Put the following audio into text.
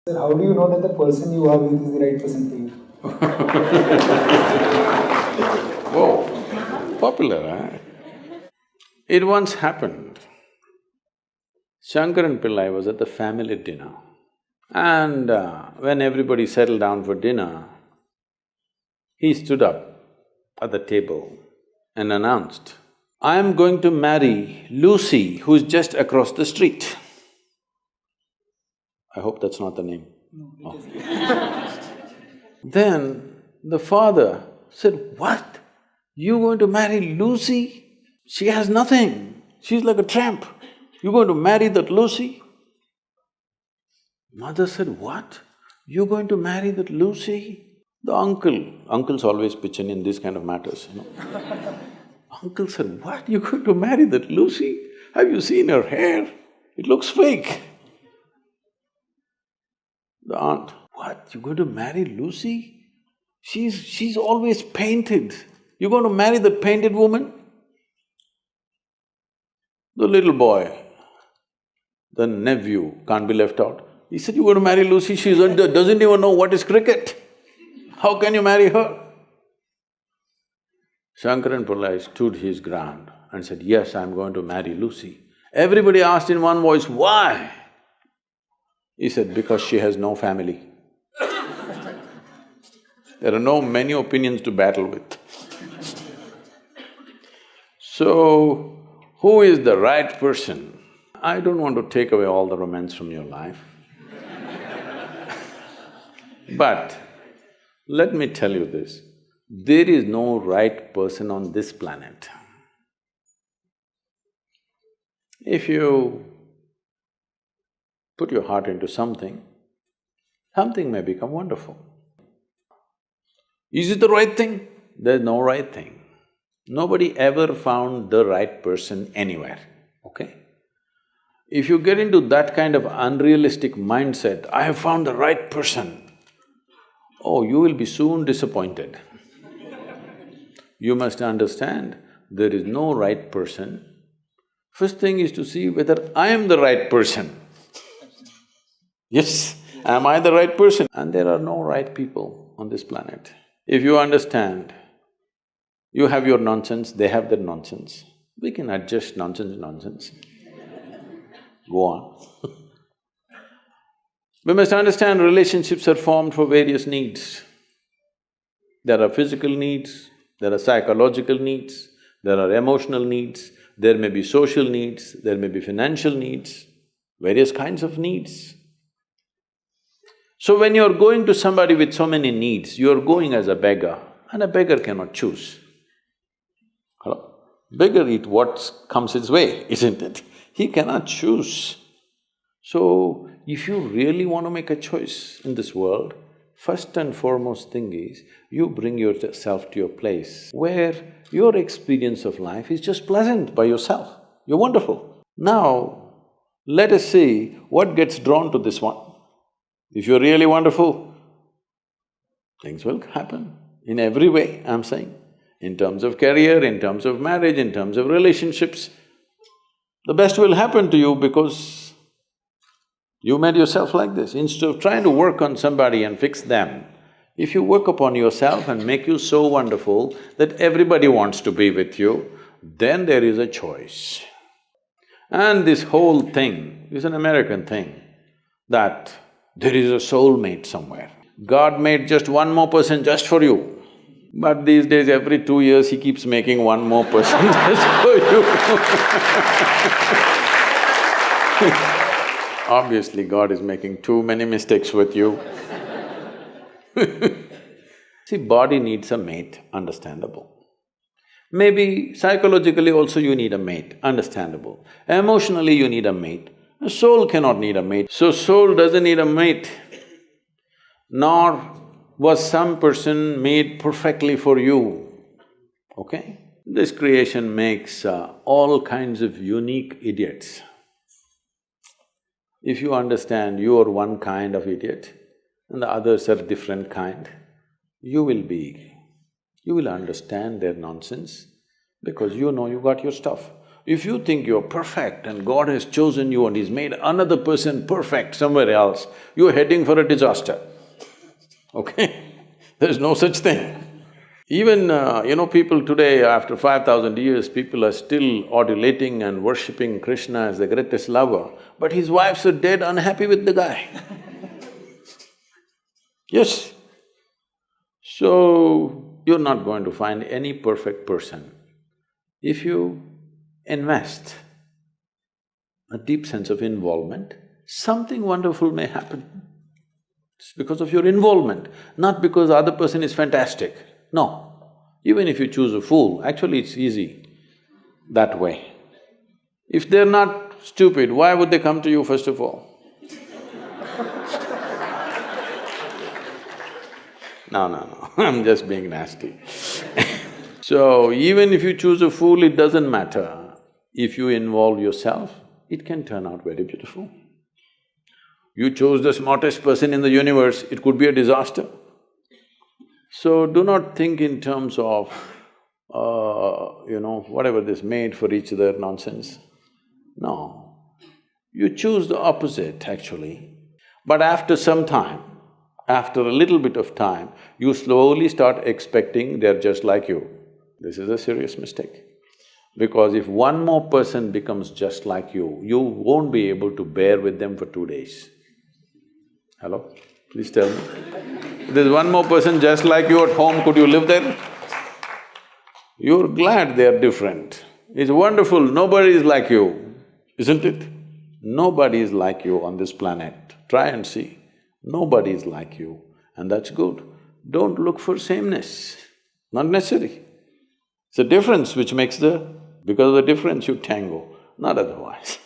Sir, how do you know that the person you are with is the right person for you? Whoa, popular, huh? It once happened. Shankaran Pillai was at the family dinner, and when everybody settled down for dinner, he stood up at the table and announced, "I am going to marry Lucy, who's just across the street." I hope that's not the name. No, it Oh. is. Then the father said, "What? You going to marry Lucy? She has nothing. She's like a tramp. You're going to marry that Lucy?" Mother said, "What? You're going to marry that Lucy?" The uncles always pitch in these kind of matters, you know. Uncle said, "What? You're going to marry that Lucy? Have you seen her hair? It looks fake." The aunt, "What? You're going to marry Lucy? She's always painted. You're going to marry that painted woman?" The little boy, the nephew, can't be left out. He said, "You're going to marry Lucy, she doesn't even know what is cricket. How can you marry her?" Shankaran Pillai stood his ground and said, "Yes, I'm going to marry Lucy." Everybody asked in one voice, "Why?" He said, "Because she has no family." There are no many opinions to battle with. So, who is the right person? I don't want to take away all the romance from your life. But let me tell you this, there is no right person on this planet. If you put your heart into something, something may become wonderful. Is it the right thing? There's no right thing. Nobody ever found the right person anywhere, okay? If you get into that kind of unrealistic mindset, "I have found the right person," oh, you will be soon disappointed. You must understand, there is no right person. First thing is to see whether I am the right person. Yes, am I the right person? And there are no right people on this planet. If you understand, you have your nonsense, they have their nonsense, we can adjust nonsense. Go on. We must understand relationships are formed for various needs. There are physical needs, there are psychological needs, there are emotional needs, there may be social needs, there may be financial needs, various kinds of needs. So when you're going to somebody with so many needs, you're going as a beggar, and a beggar cannot choose. Hello? Beggar eat what comes his way, isn't it? He cannot choose. So, if you really want to make a choice in this world, first and foremost thing is, you bring yourself to your place where your experience of life is just pleasant by yourself. You're wonderful. Now, let us see what gets drawn to this one. If you're really wonderful, things will happen in every way, I'm saying. In terms of career, in terms of marriage, in terms of relationships, the best will happen to you because you made yourself like this. Instead of trying to work on somebody and fix them, if you work upon yourself and make you so wonderful that everybody wants to be with you, then there is a choice. And this whole thing is an American thing, that there is a soulmate somewhere. God made just one more person just for you. But these days, every 2 years, he keeps making one more person just for you. Obviously, God is making too many mistakes with you. See, body needs a mate, understandable. Maybe psychologically also you need a mate, understandable. Emotionally you need a mate. A soul cannot need a mate. So soul doesn't need a mate, nor was some person made perfectly for you, okay? This creation makes all kinds of unique idiots. If you understand you are one kind of idiot and the others are different kind, you will understand their nonsense because you know you got your stuff. If you think you're perfect and God has chosen you and He's made another person perfect somewhere else, you're heading for a disaster, okay? There's no such thing. Even, people today, after 5,000 years, people are still adulating and worshipping Krishna as the greatest lover, but his wives are dead unhappy with the guy. Yes. So, you're not going to find any perfect person. If you invest a deep sense of involvement, something wonderful may happen. It's because of your involvement, not because the other person is fantastic. No. Even if you choose a fool, actually it's easy that way. If they're not stupid, why would they come to you first of all? No, I'm just being nasty. So, even if you choose a fool, it doesn't matter. If you involve yourself, it can turn out very beautiful. You chose the smartest person in the universe, it could be a disaster. So, do not think in terms of, whatever this made for each other nonsense. No. You choose the opposite, actually. But after some time, after a little bit of time, you slowly start expecting they're just like you. This is a serious mistake. Because if one more person becomes just like you won't be able to bear with them for 2 days. Hello? Please tell me. If there's one more person just like you at home, could you live there? You're glad they're different. It's wonderful, nobody is like you, isn't it? Nobody is like you on this planet. Try and see. Nobody is like you, and that's good. Don't look for sameness, not necessary. It's a difference which makes the… because of the difference you tango, not otherwise